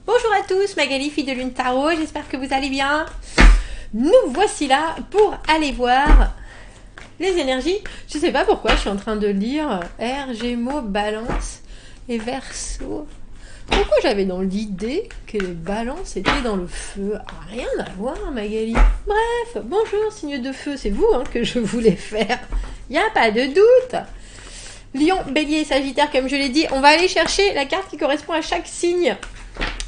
Bonjour à tous, Magali, fille de Lune Tarot, j'espère que vous allez bien. Nous voici là pour aller voir les énergies. Je sais pas pourquoi je suis en train de lire R, Gémeaux, Balance et Verseau. Pourquoi j'avais dans l'idée que les balances étaient dans le feu? Rien à voir, Magali. Bref, bonjour, signe de feu, c'est vous que je voulais faire. Il n'y a pas de doute. Lion, Bélier et Sagittaire, comme je l'ai dit, on va aller chercher la carte qui correspond à chaque signe.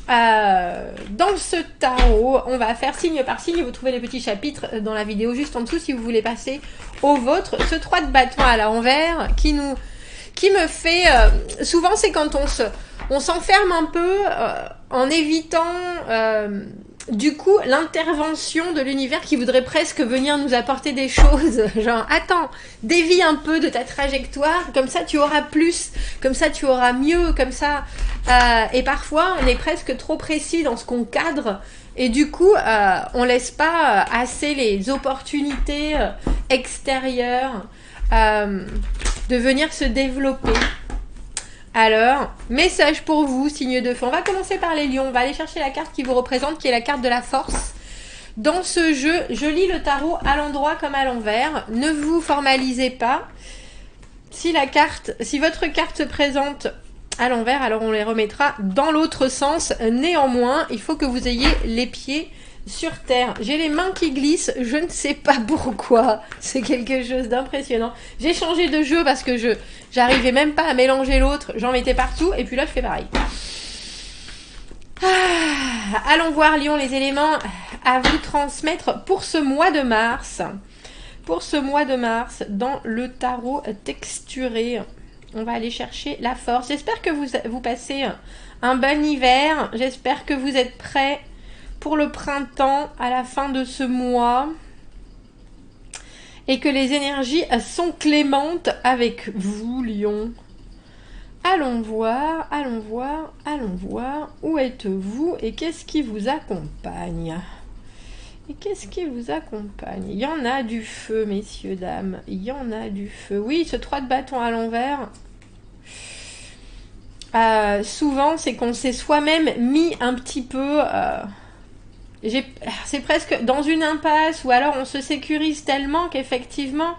Dans ce tarot, on va faire signe par signe. Vous trouvez les petits chapitres dans la vidéo juste en dessous si vous voulez passer au vôtre. Ce 3 de bâton à l'envers qui me fait... souvent c'est quand on s'enferme un peu en évitant du coup l'intervention de l'univers qui voudrait presque venir nous apporter des choses. Genre, attends, dévie un peu de ta trajectoire, comme ça tu auras plus, comme ça tu auras mieux, comme ça. Et parfois on est presque trop précis dans ce qu'on cadre. Et du coup, on laisse pas assez les opportunités extérieures de venir se développer. Alors, message pour vous, signe de feu. On va commencer par les lions. On va aller chercher la carte qui vous représente, qui est la carte de la force. Dans ce jeu, je lis le tarot à l'endroit comme à l'envers. Ne vous formalisez pas. Si votre carte se présente à l'envers, alors on les remettra dans l'autre sens. Néanmoins, il faut que vous ayez les pieds sur terre. J'ai les mains qui glissent, je ne sais pas pourquoi. C'est quelque chose d'impressionnant. J'ai changé de jeu parce que j'arrivais même pas à mélanger l'autre. J'en mettais partout et puis là je fais pareil. Allons voir, Lion, les éléments à vous transmettre pour ce mois de mars. Pour ce mois de mars, dans le tarot texturé, on va aller chercher la force. J'espère que vous passez un bon hiver. J'espère que vous êtes prêts pour le printemps à la fin de ce mois et que les énergies sont clémentes avec vous, Lion. Allons voir, allons voir, allons voir. Où êtes-vous et qu'est-ce qui vous accompagne? Et qu'est-ce qui vous accompagne? Il y en a du feu, messieurs, dames. Il y en a du feu. Oui, ce 3 de bâton à l'envers. Souvent, c'est qu'on s'est soi-même mis un petit peu... c'est presque dans une impasse ou alors on se sécurise tellement qu'effectivement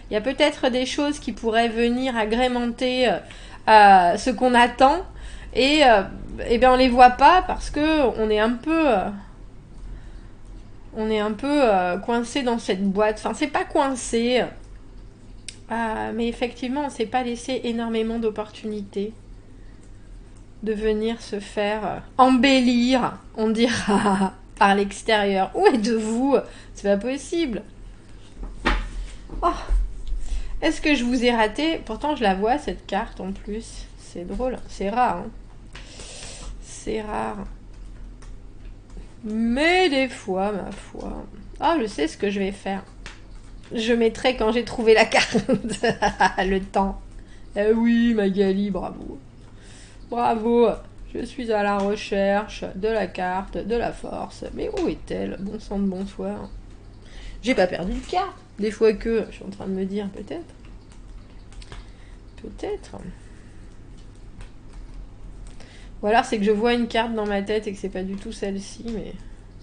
il y a peut-être des choses qui pourraient venir agrémenter ce qu'on attend et bien on les voit pas parce que on est un peu coincé dans cette boîte. Enfin, c'est pas coincé, mais effectivement on s'est pas laissé énormément d'opportunités de venir se faire embellir, on dira, par l'extérieur. Où êtes-vous? C'est pas possible. Oh. Est-ce que je vous ai raté? Pourtant je la vois cette carte en plus. C'est drôle, c'est rare. C'est rare. Mais des fois, ma foi. Ah, je sais ce que je vais faire. Je mettrai quand j'ai trouvé la carte. Le temps. Eh oui, Magali, bravo. Bravo. Je suis à la recherche de la carte de la force. Mais où est-elle? Bon sang de bonsoir. J'ai pas perdu de carte. Des fois que... Je suis en train de me dire peut-être. Peut-être. Ou alors c'est que je vois une carte dans ma tête et que c'est pas du tout celle-ci. Mais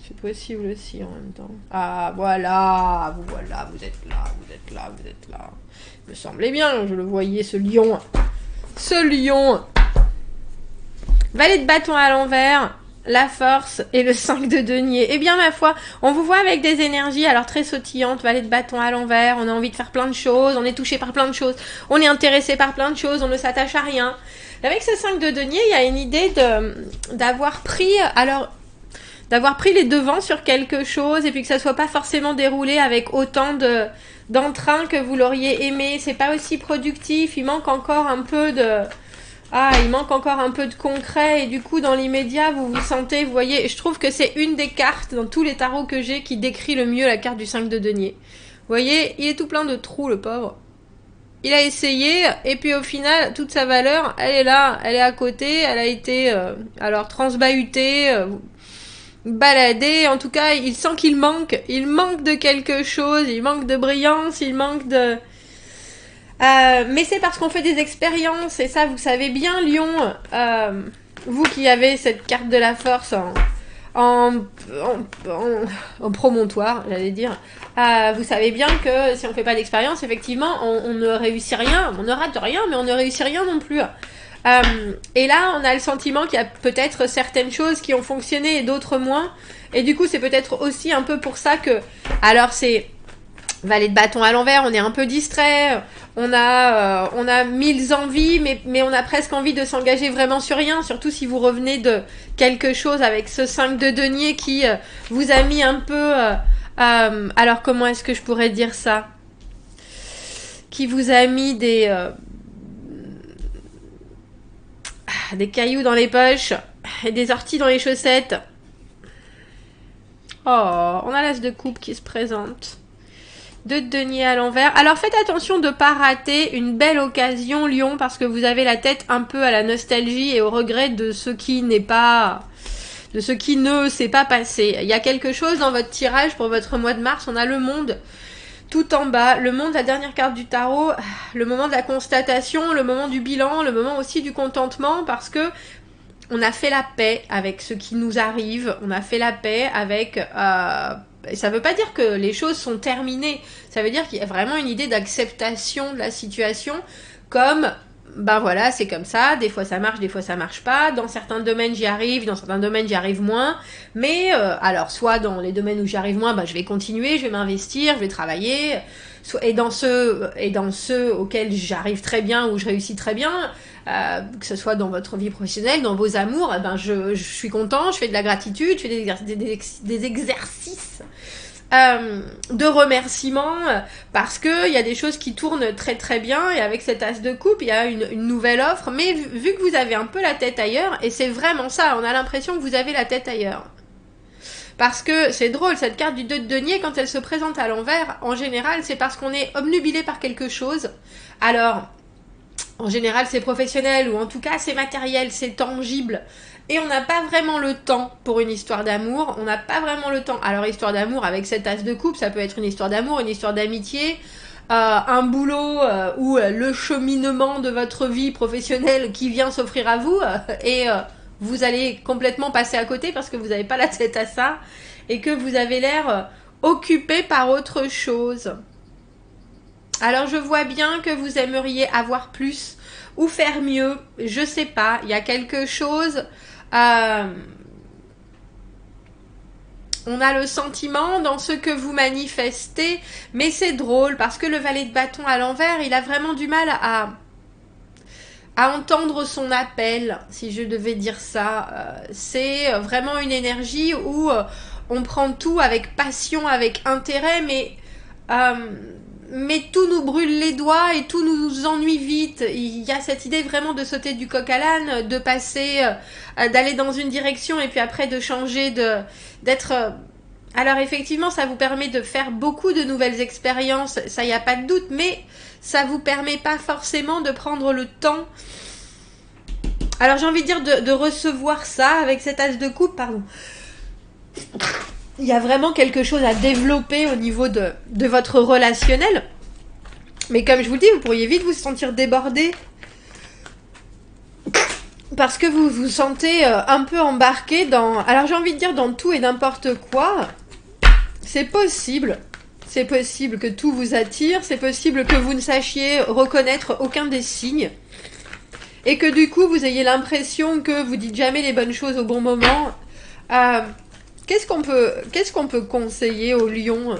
c'est possible aussi en même temps. Ah voilà. Voilà. Vous êtes là. Vous êtes là. Vous êtes là. Il me semblait bien. Je le voyais, ce lion. Ce lion. Valet de bâton à l'envers, la force et le 5 de denier. Eh bien, ma foi, on vous voit avec des énergies alors très sautillantes. Valet de bâton à l'envers, on a envie de faire plein de choses, on est touché par plein de choses, on est intéressé par plein de choses, on ne s'attache à rien. Avec ce 5 de denier, il y a une idée d'avoir pris les devants sur quelque chose et puis que ça soit pas forcément déroulé avec autant d'entrain que vous l'auriez aimé. C'est pas aussi productif, il manque encore un peu de... il manque encore un peu de concret et du coup dans l'immédiat vous vous sentez, vous voyez, je trouve que c'est une des cartes dans tous les tarots que j'ai qui décrit le mieux la carte du 5 de denier. Vous voyez, il est tout plein de trous le pauvre. Il a essayé et puis au final toute sa valeur elle est là, elle est à côté, elle a été transbahutée, baladée, en tout cas il sent qu'il manque de quelque chose, il manque de brillance, il manque de... mais c'est parce qu'on fait des expériences, et ça vous savez bien, Lion, vous qui avez cette carte de la force en, en promontoire, j'allais dire, vous savez bien que si on fait pas d'expérience, effectivement, on ne réussit rien, on ne rate rien, mais on ne réussit rien non plus. Et là, on a le sentiment qu'il y a peut-être certaines choses qui ont fonctionné et d'autres moins. Et du coup, c'est peut-être aussi un peu pour ça que... Alors, c'est valet de bâton à l'envers, on est un peu distrait, on a mille envies, mais on a presque envie de s'engager vraiment sur rien, surtout si vous revenez de quelque chose avec ce 5 de denier qui vous a mis un peu... alors, comment est-ce que je pourrais dire ça? Qui vous a mis des cailloux dans les poches et des orties dans les chaussettes. Oh, on a l'as de coupe qui se présente. 2 de denier à l'envers. Alors faites attention de ne pas rater une belle occasion, Lion, parce que vous avez la tête un peu à la nostalgie et au regret de ce qui n'est pas... de ce qui ne s'est pas passé. Il y a quelque chose dans votre tirage pour votre mois de mars. On a le monde tout en bas. Le monde, la dernière carte du tarot. Le moment de la constatation, le moment du bilan, le moment aussi du contentement, parce que on a fait la paix avec ce qui nous arrive. On a fait la paix avec... ça veut pas dire que les choses sont terminées. Ça veut dire qu'il y a vraiment une idée d'acceptation de la situation comme... Ben voilà, c'est comme ça, des fois ça marche, des fois ça marche pas, dans certains domaines j'y arrive, dans certains domaines j'y arrive moins, mais alors soit dans les domaines où j'y arrive moins, ben, je vais continuer, je vais m'investir, je vais travailler, et dans ceux auxquels j'arrive très bien, où je réussis très bien, que ce soit dans votre vie professionnelle, dans vos amours, ben je suis content, je fais de la gratitude, je fais des exercices de remerciements parce que il y a des choses qui tournent très très bien et avec cet as de coupe il y a une nouvelle offre, mais vu que vous avez un peu la tête ailleurs, et c'est vraiment ça, on a l'impression que vous avez la tête ailleurs. Parce que c'est drôle, cette carte du 2 de denier, quand elle se présente à l'envers, en général, c'est parce qu'on est obnubilé par quelque chose. Alors, en général, c'est professionnel, ou en tout cas, c'est matériel, c'est tangible. Et on n'a pas vraiment le temps pour une histoire d'amour. On n'a pas vraiment le temps. Alors, histoire d'amour, avec cet as de coupe, ça peut être une histoire d'amour, une histoire d'amitié, un boulot ou le cheminement de votre vie professionnelle qui vient s'offrir à vous. Et vous allez complètement passer à côté parce que vous n'avez pas la tête à ça. Et que vous avez l'air occupé par autre chose. Alors, je vois bien que vous aimeriez avoir plus ou faire mieux. Je sais pas. Il y a quelque chose... on a le sentiment dans ce que vous manifestez, mais c'est drôle parce que le valet de bâton à l'envers, il a vraiment du mal à entendre son appel, si je devais dire ça. C'est vraiment une énergie où on prend tout avec passion, avec intérêt, mais tout nous brûle les doigts et tout nous ennuie vite. Il y a cette idée vraiment de sauter du coq à l'âne, de passer, d'aller dans une direction et puis après de changer, d'être... Alors effectivement, ça vous permet de faire beaucoup de nouvelles expériences, ça y a pas de doute, mais ça vous permet pas forcément de prendre le temps. Alors j'ai envie de dire de recevoir ça avec cet as de coupe, pardon. Il y a vraiment quelque chose à développer au niveau de votre relationnel. Mais comme je vous le dis, vous pourriez vite vous sentir débordé. Parce que vous vous sentez un peu embarqué dans... Alors j'ai envie de dire dans tout et n'importe quoi. C'est possible. C'est possible que tout vous attire. C'est possible que vous ne sachiez reconnaître aucun des signes. Et que du coup, vous ayez l'impression que vous dites jamais les bonnes choses au bon moment. Qu'est-ce qu'on peut conseiller au lion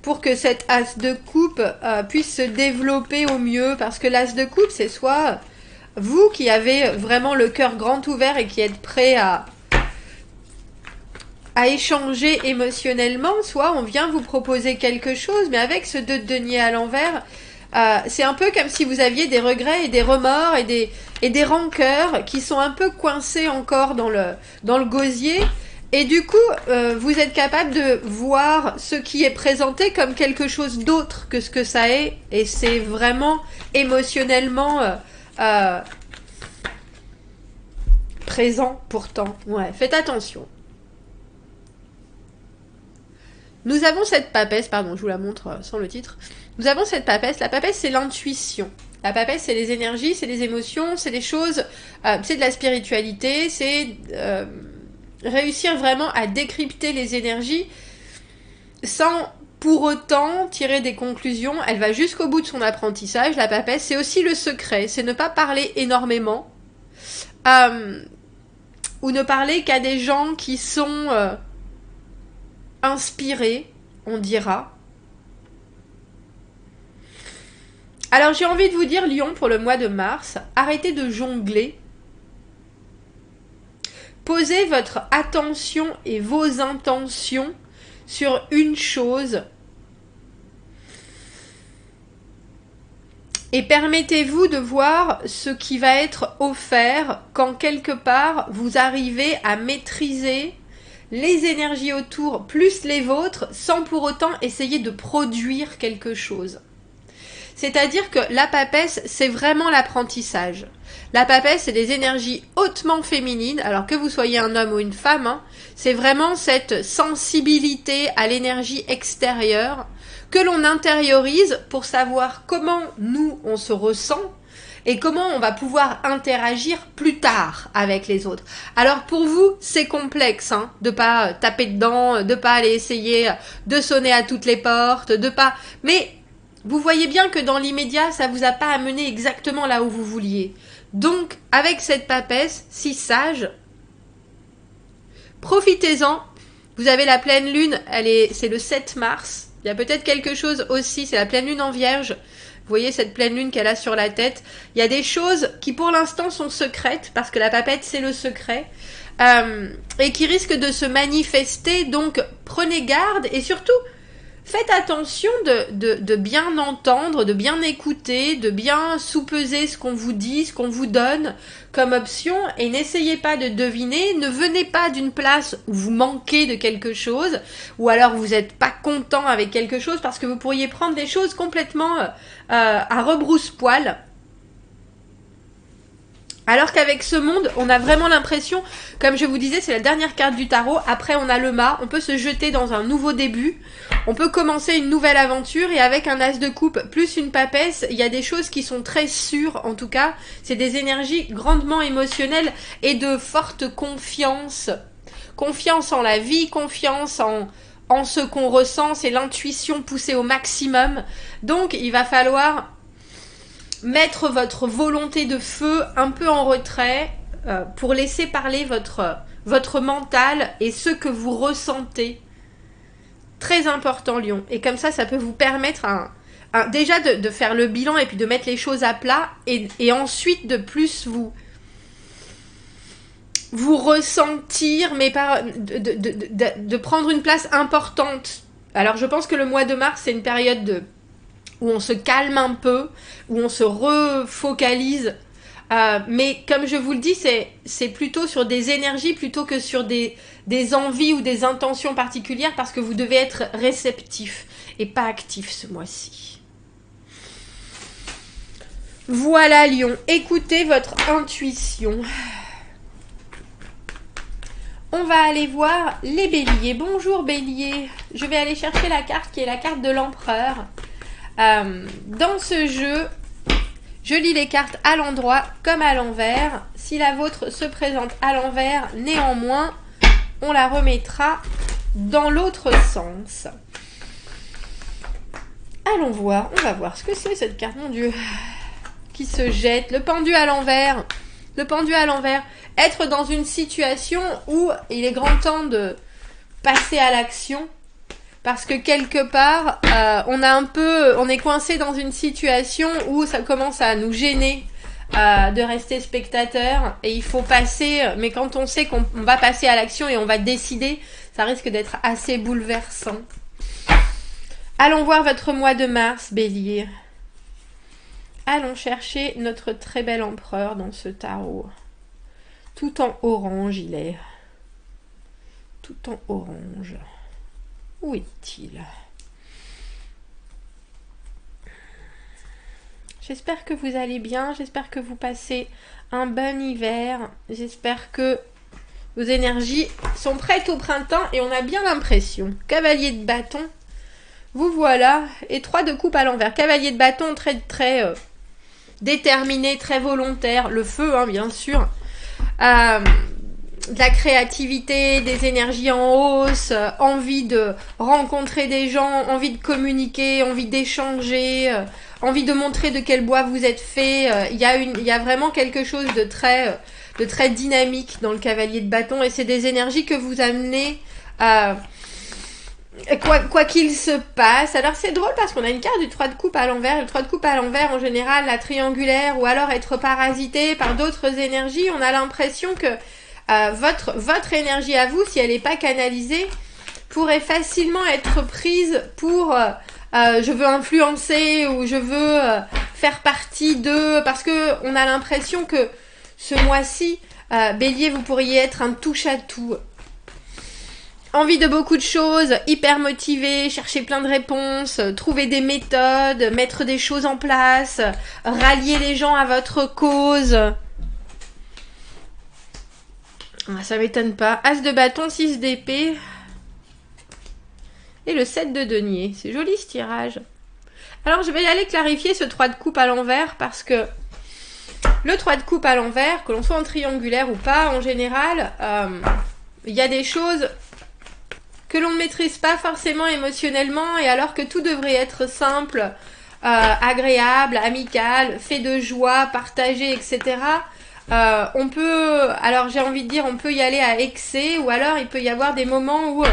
pour que cet as de coupe puisse se développer au mieux? Parce que l'as de coupe, c'est soit vous qui avez vraiment le cœur grand ouvert et qui êtes prêt à échanger émotionnellement, soit on vient vous proposer quelque chose, mais avec ce 2 de denier à l'envers, c'est un peu comme si vous aviez des regrets et des remords et des rancœurs qui sont un peu coincés encore dans le gosier. Et du coup, vous êtes capable de voir ce qui est présenté comme quelque chose d'autre que ce que ça est. Et c'est vraiment émotionnellement présent pourtant. Ouais, faites attention. Nous avons cette papesse, pardon, je vous la montre sans le titre. Nous avons cette papesse. La papesse, c'est l'intuition. La papesse, c'est les énergies, c'est les émotions, c'est des choses, c'est de la spiritualité, c'est réussir vraiment à décrypter les énergies sans pour autant tirer des conclusions. Elle va jusqu'au bout de son apprentissage, la papesse. C'est aussi le secret, c'est ne pas parler énormément, ou ne parler qu'à des gens qui sont inspirés, on dira. Alors j'ai envie de vous dire, Lion, pour le mois de mars, arrêtez de jongler. Posez votre attention et vos intentions sur une chose et permettez-vous de voir ce qui va être offert quand quelque part vous arrivez à maîtriser les énergies autour plus les vôtres sans pour autant essayer de produire quelque chose. C'est-à-dire que la papesse, c'est vraiment l'apprentissage. La papesse, c'est des énergies hautement féminines, alors que vous soyez un homme ou une femme, hein, c'est vraiment cette sensibilité à l'énergie extérieure que l'on intériorise pour savoir comment nous, on se ressent et comment on va pouvoir interagir plus tard avec les autres. Alors pour vous, c'est complexe, hein, de pas taper dedans, de pas aller essayer de sonner à toutes les portes, de pas... Mais vous voyez bien que dans l'immédiat, ça vous a pas amené exactement là où vous vouliez. Donc, avec cette papesse, si sage, profitez-en. Vous avez la pleine lune, c'est le 7 mars. Il y a peut-être quelque chose aussi, c'est la pleine lune en Vierge. Vous voyez cette pleine lune qu'elle a sur la tête. Il y a des choses qui pour l'instant sont secrètes, parce que la papette c'est le secret, et qui risquent de se manifester. Donc prenez garde et surtout faites attention de bien entendre, de bien écouter, de bien soupeser ce qu'on vous dit, ce qu'on vous donne comme option, et n'essayez pas de deviner, ne venez pas d'une place où vous manquez de quelque chose, ou alors vous n'êtes pas content avec quelque chose, parce que vous pourriez prendre des choses complètement à rebrousse-poil. Alors qu'avec ce monde, on a vraiment l'impression, comme je vous disais, c'est la dernière carte du tarot, après on a le mât, on peut se jeter dans un nouveau début, on peut commencer une nouvelle aventure, et avec un as de coupe plus une papesse, il y a des choses qui sont très sûres, en tout cas, c'est des énergies grandement émotionnelles et de forte confiance. Confiance en la vie, confiance en ce qu'on ressent, c'est l'intuition poussée au maximum. Donc il va falloir mettre votre volonté de feu un peu en retrait pour laisser parler votre mental et ce que vous ressentez. Très important, Lion. Et comme ça peut vous permettre déjà de faire le bilan et puis de mettre les choses à plat et ensuite de plus vous ressentir, mais de prendre une place importante. Alors je pense que le mois de mars, c'est une période où on se calme un peu, où on se refocalise. Mais comme je vous le dis, c'est plutôt sur des énergies plutôt que sur des envies ou des intentions particulières, parce que vous devez être réceptif et pas actif ce mois-ci. Voilà, Lion, écoutez votre intuition. On va aller voir les béliers. Bonjour bélier. Je vais aller chercher la carte qui est la carte de l'empereur. Dans ce jeu, je lis les cartes à l'endroit comme à l'envers. Si la vôtre se présente à l'envers, néanmoins, on la remettra dans l'autre sens. Allons voir, on va voir ce que c'est cette carte, mon Dieu, qui se jette. Le pendu à l'envers. Le pendu à l'envers. Être dans une situation où il est grand temps de passer à l'action. Parce que quelque part, on est coincé dans une situation où ça commence à nous gêner de rester spectateur. Et il faut passer, mais quand on sait qu'on va passer à l'action et on va décider, ça risque d'être assez bouleversant. Allons voir votre mois de mars, bélier. Allons chercher notre très bel empereur dans ce tarot. Tout en orange, il est. Tout en orange. Où est-il? J'espère que vous allez bien, j'espère que vous passez un bon hiver, j'espère que vos énergies sont prêtes au printemps et on a bien l'impression. Cavalier de bâton, vous voilà, et 3 de coupe à l'envers. Cavalier de bâton, très déterminé, très volontaire, le feu, hein, bien sûr. De la créativité, des énergies en hausse, envie de rencontrer des gens, envie de communiquer, envie d'échanger, envie de montrer de quel bois vous êtes fait. Il y a vraiment quelque chose de très dynamique dans le cavalier de bâton, et c'est des énergies que vous amenez quoi qu'il se passe. Alors c'est drôle parce qu'on a une carte du 3 de coupe à l'envers, et le 3 de coupe à l'envers en général, la triangulaire, ou alors être parasité par d'autres énergies. On a l'impression que votre énergie à vous, si elle n'est pas canalisée, pourrait facilement être prise pour je veux influencer, ou je veux faire partie de, parce que on a l'impression que ce mois-ci, Bélier, vous pourriez être un touche-à-tout. Envie de beaucoup de choses, hyper motivé, chercher plein de réponses, trouver des méthodes, mettre des choses en place, rallier les gens à votre cause. Ça m'étonne pas. As de bâton, 6 d'épée. Et le 7 de denier. C'est joli ce tirage. Alors je vais y aller clarifier ce 3 de coupe à l'envers, parce que le 3 de coupe à l'envers, que l'on soit en triangulaire ou pas, en général, il y a des choses que l'on ne maîtrise pas forcément émotionnellement, et alors que tout devrait être simple, agréable, amical, fait de joie, partagé, etc. On peut, alors j'ai envie de dire, on peut y aller à excès, ou alors il peut y avoir des moments où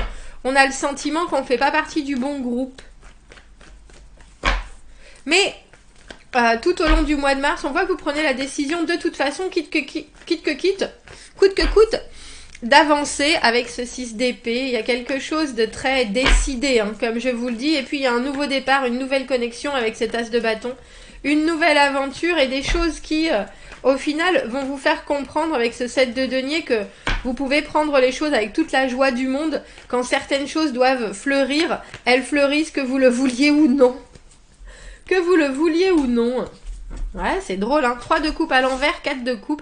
on a le sentiment qu'on ne fait pas partie du bon groupe. Mais tout au long du mois de mars, on voit que vous prenez la décision de toute façon, coûte que coûte, d'avancer avec ce 6 d'épée. Il y a quelque chose de très décidé, hein, comme je vous le dis, et puis il y a un nouveau départ, une nouvelle connexion avec cet as de bâton, une nouvelle aventure, et des choses qui, au final, vont vous faire comprendre avec ce 7 de denier que vous pouvez prendre les choses avec toute la joie du monde. Quand certaines choses doivent fleurir, elles fleurissent, que vous le vouliez ou non. Que vous le vouliez ou non. Ouais, c'est drôle, hein. 3 de coupe à l'envers, 4 de coupe.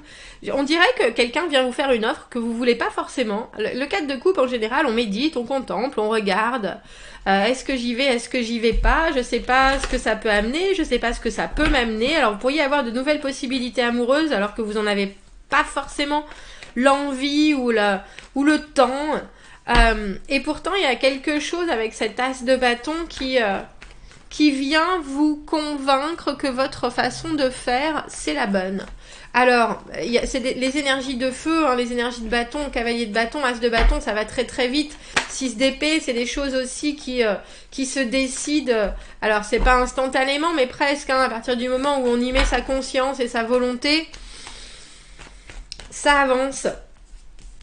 On dirait que quelqu'un vient vous faire une offre que vous voulez pas forcément. Le 4 de coupe, en général, on médite, on contemple, on regarde. Est-ce que j'y vais, est-ce que j'y vais pas? Je sais pas ce que ça peut amener, je sais pas ce que ça peut m'amener. Alors, vous pourriez avoir de nouvelles possibilités amoureuses alors que vous en avez pas forcément l'envie ou le temps. Et pourtant, il y a quelque chose avec cet as de bâton qui vient vous convaincre que votre façon de faire, c'est la bonne. Alors, c'est les énergies de feu, hein, les énergies de bâton, cavalier de bâton, as de bâton, ça va très très vite. 6 d'épée, c'est des choses aussi qui se décident. Alors, c'est pas instantanément, mais presque, hein, à partir du moment où on y met sa conscience et sa volonté, ça avance.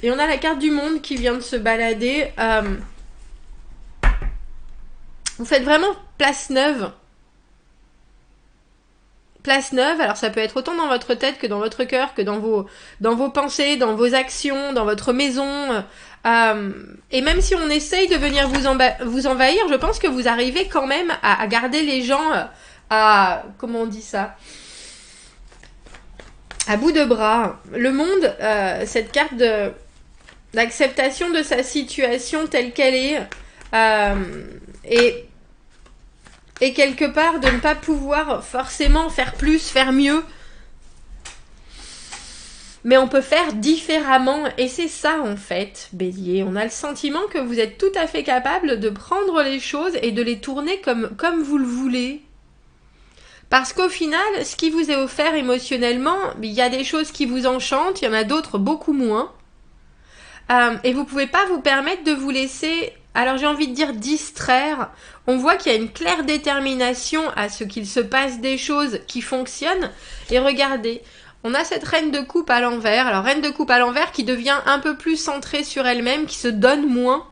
Et on a la carte du monde qui vient de se balader. Vous faites vraiment place neuve. Place neuve, alors ça peut être autant dans votre tête que dans votre cœur, que dans vos pensées, dans vos actions, dans votre maison. Et même si on essaye de venir vous envahir, je pense que vous arrivez quand même à garder les gens comment on dit ça, à bout de bras. Le monde, cette carte d'acceptation de sa situation telle qu'elle est, et quelque part de ne pas pouvoir forcément faire plus, faire mieux. Mais on peut faire différemment, et c'est ça en fait, Bélier. On a le sentiment que vous êtes tout à fait capable de prendre les choses et de les tourner comme vous le voulez. Parce qu'au final, ce qui vous est offert émotionnellement, il y a des choses qui vous enchantent, il y en a d'autres beaucoup moins. Et vous pouvez pas vous permettre de vous laisser, alors j'ai envie de dire, distraire. On voit qu'il y a une claire détermination à ce qu'il se passe des choses qui fonctionnent. Et regardez, on a cette reine de coupe à l'envers. Alors reine de coupe à l'envers qui devient un peu plus centrée sur elle-même, qui se donne moins.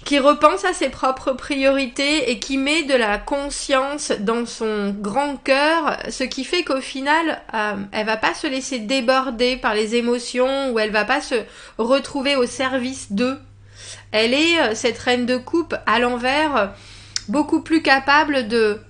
Qui repense à ses propres priorités et qui met de la conscience dans son grand cœur, ce qui fait qu'au final, elle va pas se laisser déborder par les émotions, ou elle va pas se retrouver au service d'eux. Elle est, cette reine de coupe à l'envers, beaucoup plus capable de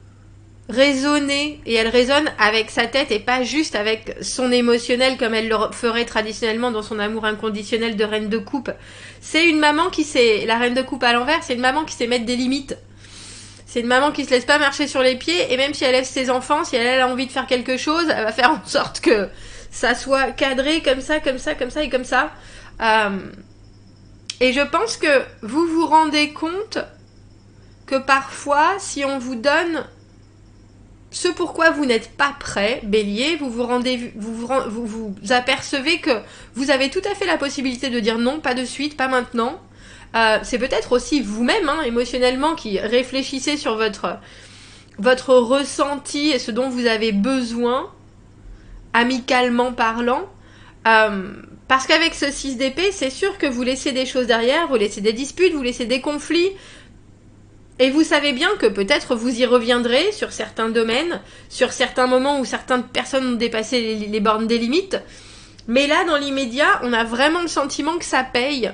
raisonner, et elle raisonne avec sa tête et pas juste avec son émotionnel comme elle le ferait traditionnellement dans son amour inconditionnel de reine de coupe. C'est une maman qui sait, la reine de coupe à l'envers, c'est une maman qui sait mettre des limites. C'est une maman qui se laisse pas marcher sur les pieds, et même si elle laisse ses enfants, si elle a envie de faire quelque chose, elle va faire en sorte que ça soit cadré comme ça, comme ça, comme ça et comme ça. Et je pense que vous vous rendez compte que parfois, si on vous donne ce pourquoi vous n'êtes pas prêt, Bélier, vous apercevez que vous avez tout à fait la possibilité de dire non, pas de suite, pas maintenant. C'est peut-être aussi vous-même, hein, émotionnellement, qui réfléchissez sur votre ressenti et ce dont vous avez besoin, amicalement parlant. Parce qu'avec ce 6 d'épée, c'est sûr que vous laissez des choses derrière, vous laissez des disputes, vous laissez des conflits. Et vous savez bien que peut-être vous y reviendrez sur certains domaines, sur certains moments où certaines personnes ont dépassé les bornes des limites. Mais là, dans l'immédiat, on a vraiment le sentiment que ça paye.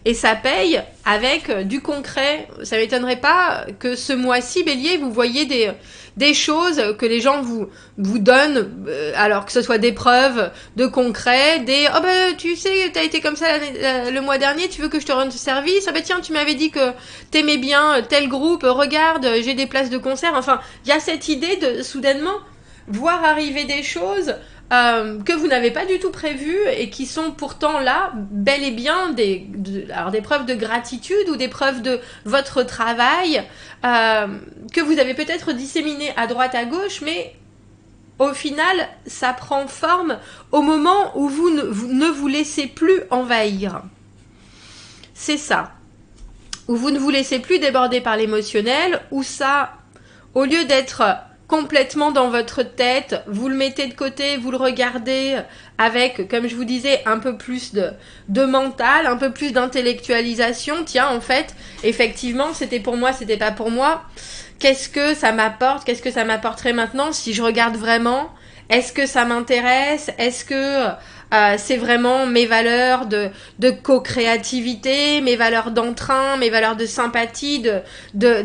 Et ça paye avec du concret. Ça m'étonnerait pas que ce mois-ci, Bélier, vous voyez des choses que les gens vous donnent, alors que ce soit des preuves de concret, oh bah tu sais, t'as été comme ça le mois dernier, tu veux que je te rende service, ah bah tiens, tu m'avais dit que t'aimais bien tel groupe, regarde, j'ai des places de concert. Enfin, il y a cette idée de soudainement voir arriver des choses que vous n'avez pas du tout prévues et qui sont pourtant là, bel et bien des preuves de gratitude ou des preuves de votre travail que vous avez peut-être disséminé à droite à gauche, mais au final, ça prend forme au moment où vous ne vous laissez plus envahir. C'est ça. Où vous ne vous laissez plus déborder par l'émotionnel, où ça, au lieu d'être complètement dans votre tête, vous le mettez de côté, vous le regardez avec, comme je vous disais, un peu plus de mental, un peu plus d'intellectualisation. Tiens, en fait, effectivement, c'était pour moi, c'était pas pour moi. Qu'est-ce que ça m'apporte? Qu'est-ce que ça m'apporterait maintenant si je regarde vraiment? Est-ce que ça m'intéresse? Est-ce que c'est vraiment mes valeurs de co-créativité, mes valeurs d'entrain, mes valeurs de sympathie, de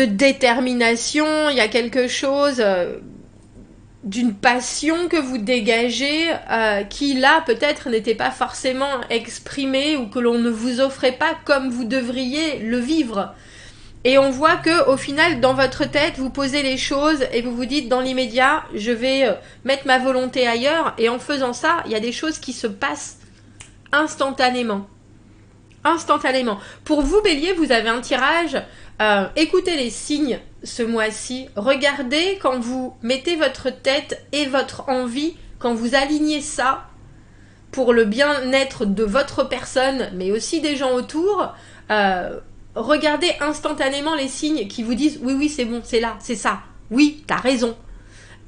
détermination? Il y a quelque chose d'une passion que vous dégagez qui là peut-être n'était pas forcément exprimée ou que l'on ne vous offrait pas comme vous devriez le vivre. Et on voit que au final, dans votre tête, vous posez les choses et vous vous dites dans l'immédiat, je vais mettre ma volonté ailleurs. Et en faisant ça, il y a des choses qui se passent instantanément. Instantanément. Pour vous, Bélier, vous avez un tirage. Écoutez les signes ce mois-ci. Regardez quand vous mettez votre tête et votre envie, quand vous alignez ça pour le bien-être de votre personne, mais aussi des gens autour. Regardez instantanément les signes qui vous disent oui, oui, c'est bon, c'est là, c'est ça. Oui, t'as raison.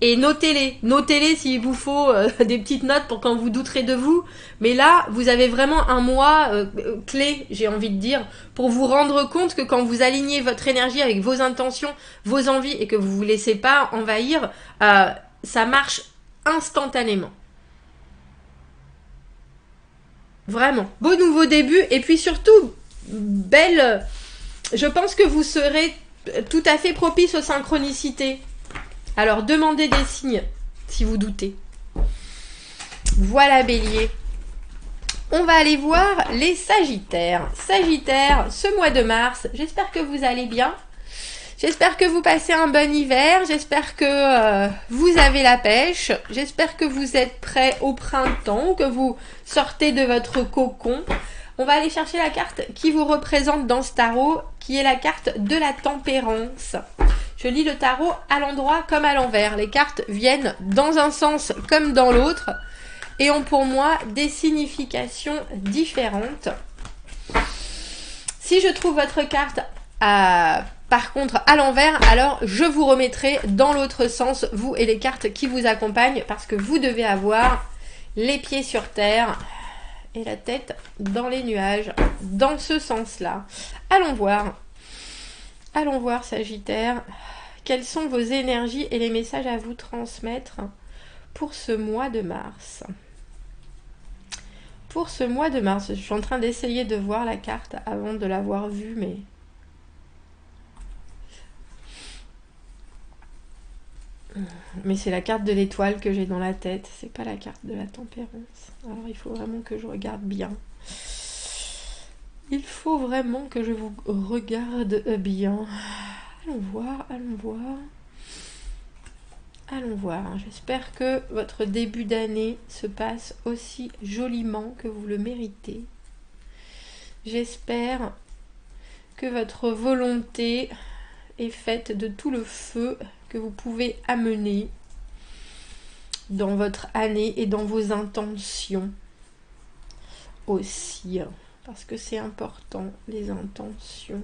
Et notez-les s'il vous faut des petites notes pour quand vous douterez de vous. Mais là, vous avez vraiment un mois clé, j'ai envie de dire, pour vous rendre compte que quand vous alignez votre énergie avec vos intentions, vos envies et que vous ne vous laissez pas envahir, ça marche instantanément. Vraiment. Beau nouveau début et puis surtout, belle... Je pense que vous serez tout à fait propice aux synchronicités. Alors, demandez des signes si vous doutez. Voilà, Bélier. On va aller voir les Sagittaires. Sagittaires, ce mois de mars, j'espère que vous allez bien. J'espère que vous passez un bon hiver. J'espère que vous avez la pêche. J'espère que vous êtes prêts au printemps, que vous sortez de votre cocon. On va aller chercher la carte qui vous représente dans ce tarot, qui est la carte de la tempérance. Je lis le tarot à l'endroit comme à l'envers. Les cartes viennent dans un sens comme dans l'autre et ont pour moi des significations différentes. Si je trouve votre carte par contre à l'envers, alors je vous remettrai dans l'autre sens, vous et les cartes qui vous accompagnent, parce que vous devez avoir les pieds sur terre et la tête dans les nuages, dans ce sens-là. Allons voir, Sagittaire, quelles sont vos énergies et les messages à vous transmettre pour ce mois de mars. Pour ce mois de mars, je suis en train d'essayer de voir la carte avant de l'avoir vue, mais c'est la carte de l'étoile que j'ai dans la tête, c'est pas la carte de la tempérance. Alors il faut vraiment que je regarde bien. Il faut vraiment que je vous regarde bien. Allons voir, allons voir. Allons voir. J'espère que votre début d'année se passe aussi joliment que vous le méritez. J'espère que votre volonté est faite de tout le feu que vous pouvez amener dans votre année et dans vos intentions aussi. Parce que c'est important, les intentions.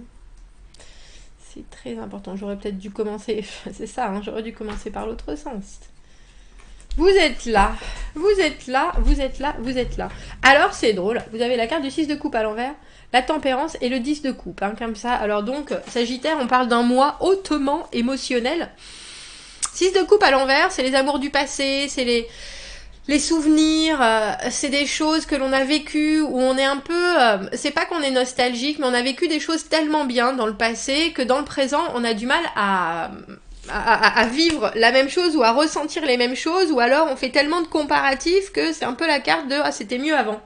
C'est très important. J'aurais peut-être dû commencer, c'est ça, hein, j'aurais dû commencer par l'autre sens. Vous êtes là, vous êtes là, vous êtes là, vous êtes là. Alors c'est drôle, vous avez la carte du 6 de coupe à l'envers, la tempérance et le 10 de coupe, hein, comme ça. Alors donc, Sagittaire, on parle d'un mois hautement émotionnel. 6 de coupe à l'envers, c'est les amours du passé, c'est les souvenirs, c'est des choses que l'on a vécues, où on est un peu... c'est pas qu'on est nostalgique, mais on a vécu des choses tellement bien dans le passé que dans le présent, on a du mal à vivre la même chose ou à ressentir les mêmes choses, ou alors on fait tellement de comparatifs que c'est un peu la carte de « ah, c'était mieux avant ».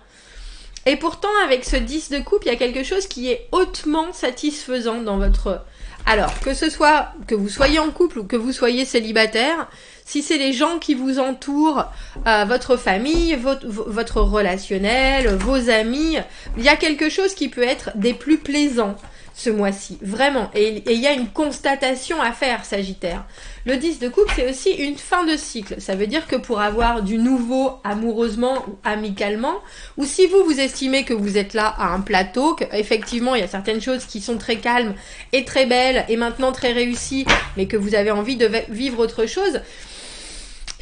Et pourtant, avec ce 10 de coupe, il y a quelque chose qui est hautement satisfaisant dans votre... Alors, que ce soit que vous soyez en couple ou que vous soyez célibataire, si c'est les gens qui vous entourent, votre famille, votre relationnel, vos amis, il y a quelque chose qui peut être des plus plaisants ce mois-ci, vraiment. Et il y a une constatation à faire, Sagittaire. Le 10 de coupe, c'est aussi une fin de cycle. Ça veut dire que pour avoir du nouveau amoureusement ou amicalement, ou si vous estimez que vous êtes là à un plateau, qu'effectivement il y a certaines choses qui sont très calmes et très belles et maintenant très réussies, mais que vous avez envie de vivre autre chose,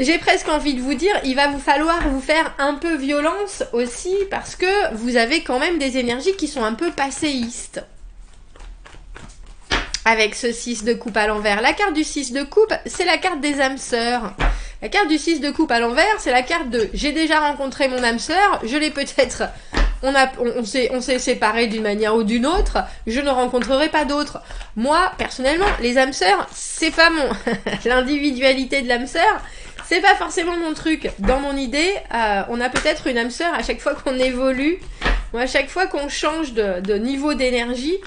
j'ai presque envie de vous dire, il va vous falloir vous faire un peu violence aussi, parce que vous avez quand même des énergies qui sont un peu passéistes. Avec ce 6 de coupe à l'envers. La carte du 6 de coupe, c'est la carte des âmes sœurs. La carte du 6 de coupe à l'envers, c'est la carte de j'ai déjà rencontré mon âme sœur, je l'ai peut-être... On s'est séparés d'une manière ou d'une autre, je ne rencontrerai pas d'autres. Moi, personnellement, les âmes sœurs, c'est pas mon... L'individualité de l'âme sœur, c'est pas forcément mon truc. Dans mon idée, on a peut-être une âme sœur à chaque fois qu'on évolue, ou à chaque fois qu'on change de niveau d'énergie.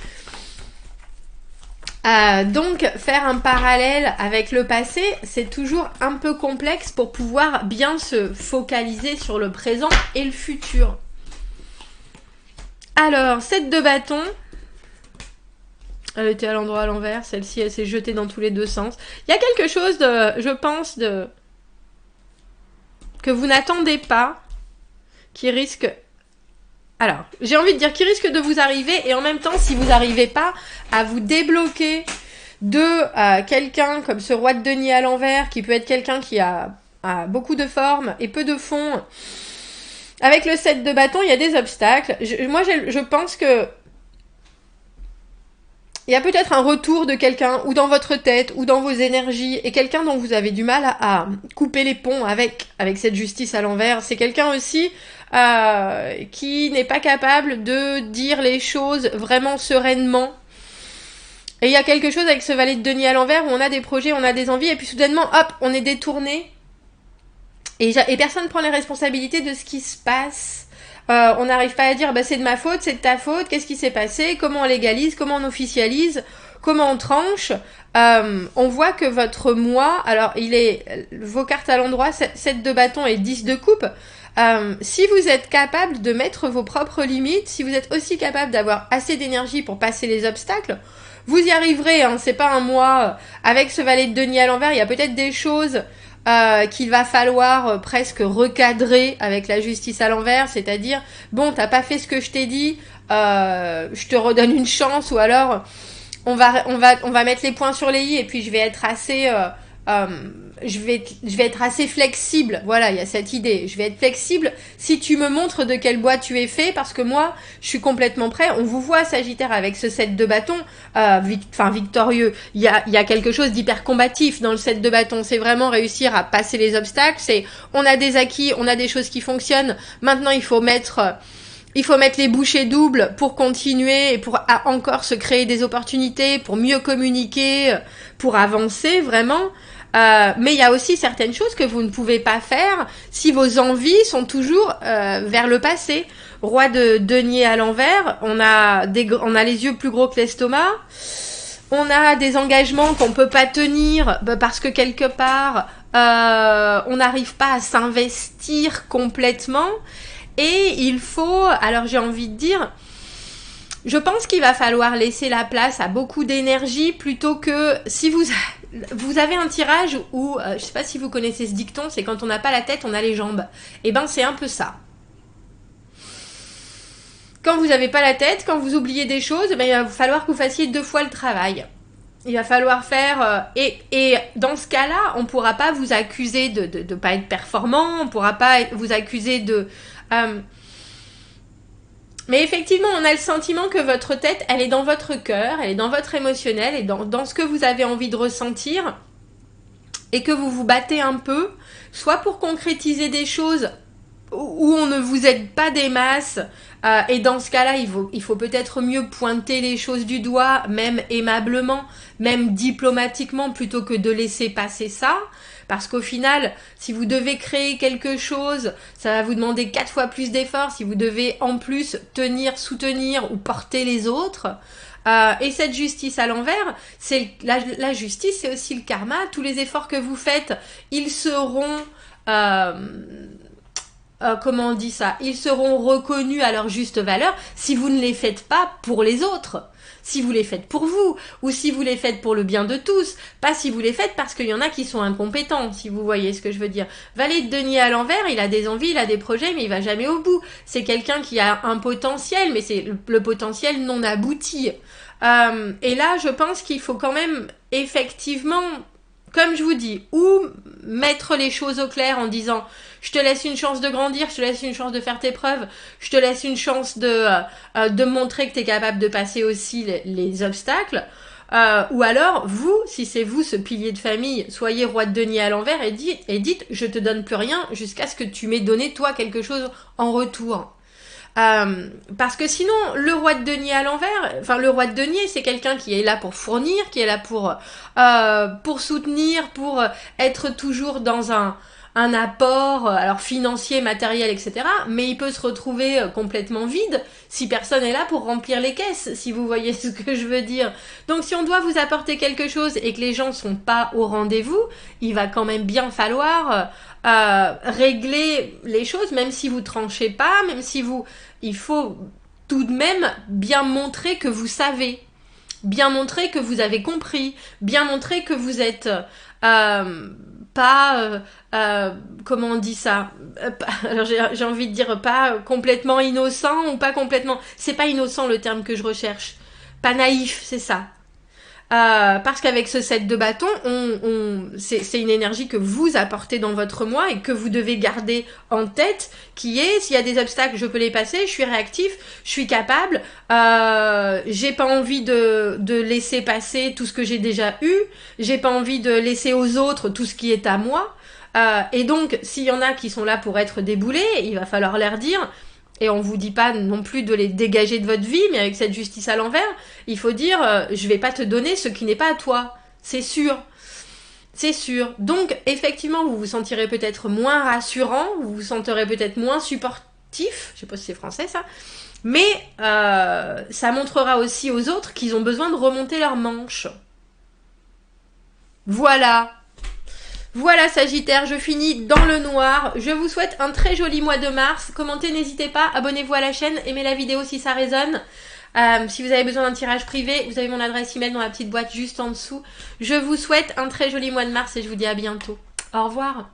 Donc faire un parallèle avec le passé, c'est toujours un peu complexe pour pouvoir bien se focaliser sur le présent et le futur. Alors, 7 de bâton. Elle était à l'endroit à l'envers, celle-ci elle s'est jetée dans tous les deux sens. Il y a quelque chose de, je pense, que vous n'attendez pas, qui risque... Alors, j'ai envie de dire qu'il risque de vous arriver, et en même temps, si vous n'arrivez pas à vous débloquer de quelqu'un comme ce roi de denier à l'envers, qui peut être quelqu'un qui a beaucoup de forme et peu de fond, avec le 7 de bâton, il y a des obstacles. Je pense que il y a peut-être un retour de quelqu'un, ou dans votre tête, ou dans vos énergies, et quelqu'un dont vous avez du mal à couper les ponts avec cette justice à l'envers. C'est quelqu'un aussi qui n'est pas capable de dire les choses vraiment sereinement. Et il y a quelque chose avec ce valet de denier à l'envers où on a des projets, on a des envies, et puis soudainement, hop, on est détourné. Et personne ne prend les responsabilités de ce qui se passe. On n'arrive pas à dire bah, c'est de ma faute, c'est de ta faute, qu'est-ce qui s'est passé, comment on légalise, comment on officialise, comment on tranche. On voit que votre moi, alors il est vos cartes à l'endroit, 7 de bâton et 10 de coupe. Si vous êtes capable de mettre vos propres limites, si vous êtes aussi capable d'avoir assez d'énergie pour passer les obstacles, vous y arriverez, hein, c'est pas un mois. Avec ce valet de denier à l'envers, il y a peut-être des choses qu'il va falloir presque recadrer avec la justice à l'envers, c'est-à-dire, bon, t'as pas fait ce que je t'ai dit, je te redonne une chance, ou alors on va mettre les points sur les i, et puis je vais être assez... je vais être assez flexible. Voilà, il y a cette idée. Je vais être flexible si tu me montres de quel bois tu es fait, parce que moi, je suis complètement prêt. On vous voit, Sagittaire, avec ce 7 de bâton, victorieux. Il y a quelque chose d'hyper combatif dans le 7 de bâton. C'est vraiment réussir à passer les obstacles. C'est, on a des acquis, on a des choses qui fonctionnent. Maintenant, il faut mettre les bouchées doubles pour continuer et pour encore se créer des opportunités, pour mieux communiquer, pour avancer vraiment. Mais il y a aussi certaines choses que vous ne pouvez pas faire si vos envies sont toujours vers le passé. Roi de denier à l'envers, on a les yeux plus gros que l'estomac. On a des engagements qu'on peut pas tenir parce que quelque part, on n'arrive pas à s'investir complètement. Et il faut, alors j'ai envie de dire, je pense qu'il va falloir laisser la place à beaucoup d'énergie plutôt que si vous avez un tirage où, je sais pas si vous connaissez ce dicton, c'est quand on n'a pas la tête, on a les jambes. Et ben c'est un peu ça. Quand vous n'avez pas la tête, quand vous oubliez des choses, ben, il va falloir que vous fassiez 2 fois le travail. Il va falloir faire... et dans ce cas-là, on ne pourra pas vous accuser de ne pas être performant, on ne pourra pas vous accuser de... mais effectivement, on a le sentiment que votre tête, elle est dans votre cœur, elle est dans votre émotionnel, et dans ce que vous avez envie de ressentir, et que vous vous battez un peu, soit pour concrétiser des choses où on ne vous aide pas des masses, et dans ce cas-là, il faut peut-être mieux pointer les choses du doigt, même aimablement, même diplomatiquement, plutôt que de laisser passer ça. Parce qu'au final, si vous devez créer quelque chose, ça va vous demander 4 fois plus d'efforts. Si vous devez en plus tenir, soutenir ou porter les autres. Et cette justice à l'envers, c'est la justice, c'est aussi le karma. Tous les efforts que vous faites, ils seront... comment on dit ça? Ils seront reconnus à leur juste valeur si vous ne les faites pas pour les autres. Si vous les faites pour vous, ou si vous les faites pour le bien de tous, pas si vous les faites parce qu'il y en a qui sont incompétents, si vous voyez ce que je veux dire. Valet de denier à l'envers, il a des envies, il a des projets, mais il va jamais au bout. C'est quelqu'un qui a un potentiel, mais c'est le potentiel non abouti. Et là, je pense qu'il faut quand même, effectivement, comme je vous dis, ou mettre les choses au clair en disant je te laisse une chance de grandir, je te laisse une chance de faire tes preuves, je te laisse une chance de montrer que tu es capable de passer aussi les obstacles. Ou alors, vous, si c'est vous ce pilier de famille, soyez roi de denier à l'envers et dites je te donne plus rien jusqu'à ce que tu m'aies donné toi quelque chose en retour. Parce que sinon, le roi de denier à l'envers, enfin le roi de denier, c'est quelqu'un qui est là pour fournir, qui est là pour soutenir, pour être toujours dans un apport, alors financier, matériel, etc. Mais il peut se retrouver complètement vide si personne est là pour remplir les caisses, si vous voyez ce que je veux dire. Donc si on doit vous apporter quelque chose et que les gens sont pas au rendez-vous, il va quand même bien falloir régler les choses, même si vous tranchez pas, même si il faut tout de même bien montrer que vous savez, bien montrer que vous avez compris, bien montrer que vous êtes comment on dit ça, alors j'ai envie de dire pas complètement innocent ou pas complètement, c'est pas innocent le terme que je recherche, pas naïf, c'est ça. Parce qu'avec ce 7 de bâton, c'est une énergie que vous apportez dans votre moi et que vous devez garder en tête, qui est, s'il y a des obstacles, je peux les passer, je suis réactif, je suis capable, j'ai pas envie de laisser passer tout ce que j'ai déjà eu, j'ai pas envie de laisser aux autres tout ce qui est à moi, et donc, s'il y en a qui sont là pour être déboulés, il va falloir leur dire... Et on vous dit pas non plus de les dégager de votre vie, mais avec cette justice à l'envers, il faut dire je vais pas te donner ce qui n'est pas à toi. C'est sûr. C'est sûr. Donc, effectivement, vous vous sentirez peut-être moins rassurant, vous vous sentirez peut-être moins supportif, je sais pas si c'est français ça, mais ça montrera aussi aux autres qu'ils ont besoin de remonter leurs manches. Voilà. Voilà Sagittaire, je finis dans le noir. Je vous souhaite un très joli mois de mars. Commentez, n'hésitez pas. Abonnez-vous à la chaîne. Aimez la vidéo si ça résonne. Si vous avez besoin d'un tirage privé, vous avez mon adresse email dans la petite boîte juste en dessous. Je vous souhaite un très joli mois de mars et je vous dis à bientôt. Au revoir.